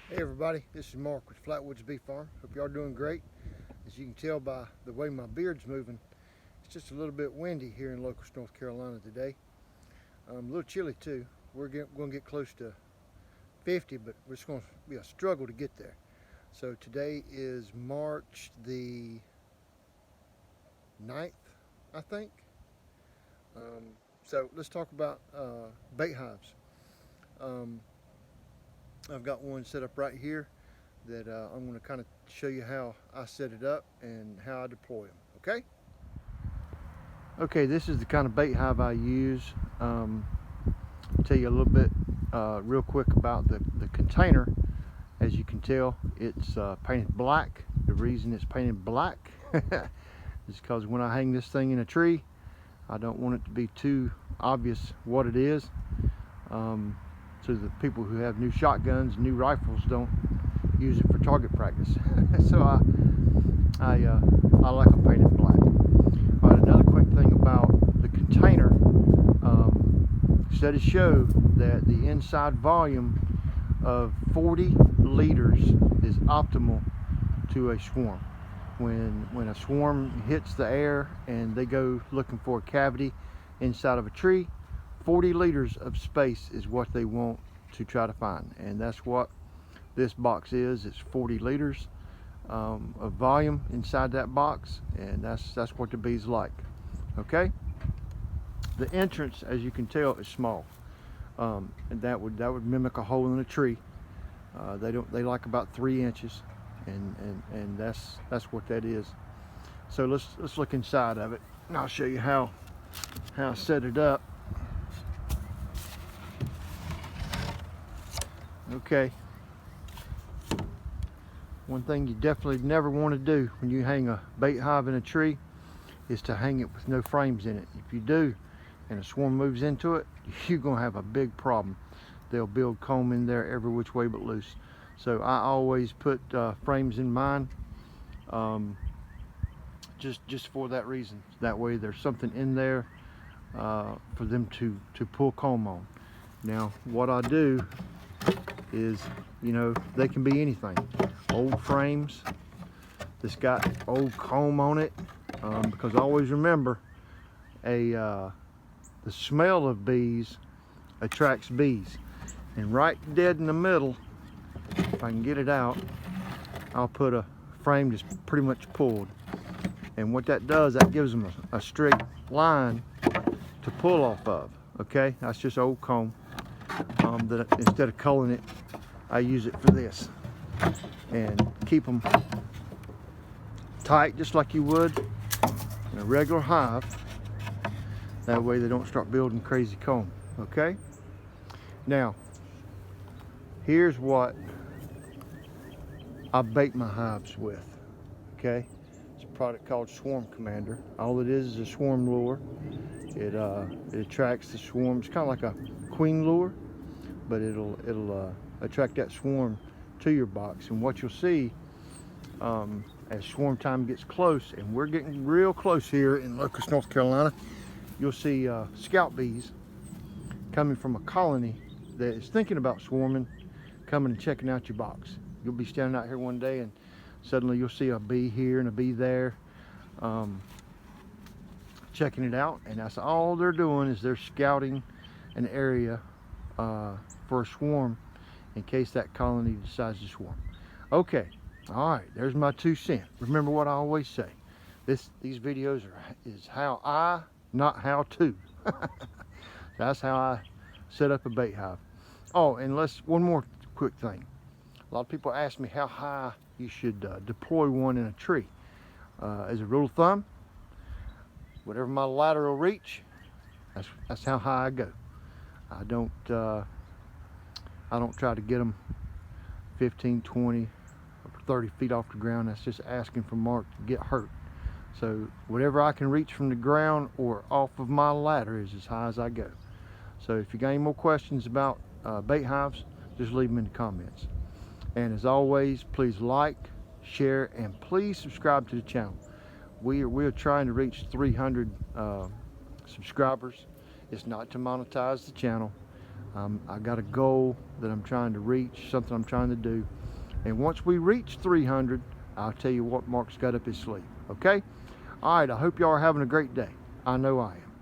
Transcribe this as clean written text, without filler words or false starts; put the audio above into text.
Hey everybody, this is Mark with Flatwoods Bee Farm. Hope y'all are doing great. As you can tell by the way my beard's moving, it's just a little bit windy here in Locust, North Carolina today. A little chilly too. We're going to get close to 50, but it's going to be a struggle to get there. So today is March the 9th, I think. So let's talk about bait hives. I've got one set up right here that I'm going to kind of show you how I set it up and how I deploy them. Okay, this is the kind of bait hive I use. I'll tell you a little bit real quick about the container. As you can tell, it's painted black. The reason it's painted black is because when I hang this thing in a tree, I don't want it to be too obvious what it is. So the people who have new shotguns, new rifles don't use it for target practice. So I like them painted black. All right, another quick thing about the container. Studies show that the inside volume of 40 liters is optimal to a swarm. When a swarm hits the air and they go looking for a cavity inside of a tree, 40 liters of space is what they want to try to find, and that's what this box is. It's 40 liters of volume inside that box, and that's what the bees like. Okay, the entrance, as you can tell, is small, and that would mimic a hole in a tree. They like about 3 inches, and that's what that is. So let's look inside of it, and I'll show you how I set it up. Okay, one thing you definitely never want to do when you hang a bait hive in a tree is to hang it with no frames in it. If you do and a swarm moves into it, you're going to have a big problem. They'll build comb in there every which way but loose. So I always put frames in mine, just for that reason. That way there's something in there for them to pull comb on. Now what I do is, you know, they can be anything. Old frames that's got old comb on it, because always remember, the smell of bees attracts bees. And right dead in the middle, if I can get it out, I'll put a frame just pretty much pulled. And what that does, that gives them a straight line to pull off of. Okay, that's just old comb. That instead of culling it, I use it for this, and keep them tight just like you would in a regular hive. That way they don't start building crazy comb. Okay, now here's what I bait my hives with. Okay, it's a product called Swarm Commander. All it is a swarm lure. It attracts the swarms, kind of like a queen lure, but it'll attract that swarm to your box. And what you'll see as swarm time gets close, and we're getting real close here in Locust, North Carolina, you'll see scout bees coming from a colony that is thinking about swarming, coming and checking out your box. You'll be standing out here one day and suddenly you'll see a bee here and a bee there, checking it out, and that's all they're doing, is they're scouting an area for a swarm in case that colony decides to swarm. Okay, all right, there's my 2 cents. Remember what I always say, these videos is how I, not how to. That's how I set up a bait hive. Oh, and one more quick thing. A lot of people ask me how high you should deploy one in a tree. As a rule of thumb, whatever my lateral reach, that's how high I go. I don't try to get them 15, 20, or 30 feet off the ground. That's just asking for Mark to get hurt. So whatever I can reach from the ground or off of my ladder is as high as I go. So if you got any more questions about bait hives, just leave them in the comments. And as always, please like, share, and please subscribe to the channel. We're trying to reach 300 subscribers. It's not to monetize the channel. I got a goal that I'm trying to reach, something I'm trying to do. And once we reach 300, I'll tell you what Mark's got up his sleeve. Okay? All right, I hope y'all are having a great day. I know I am.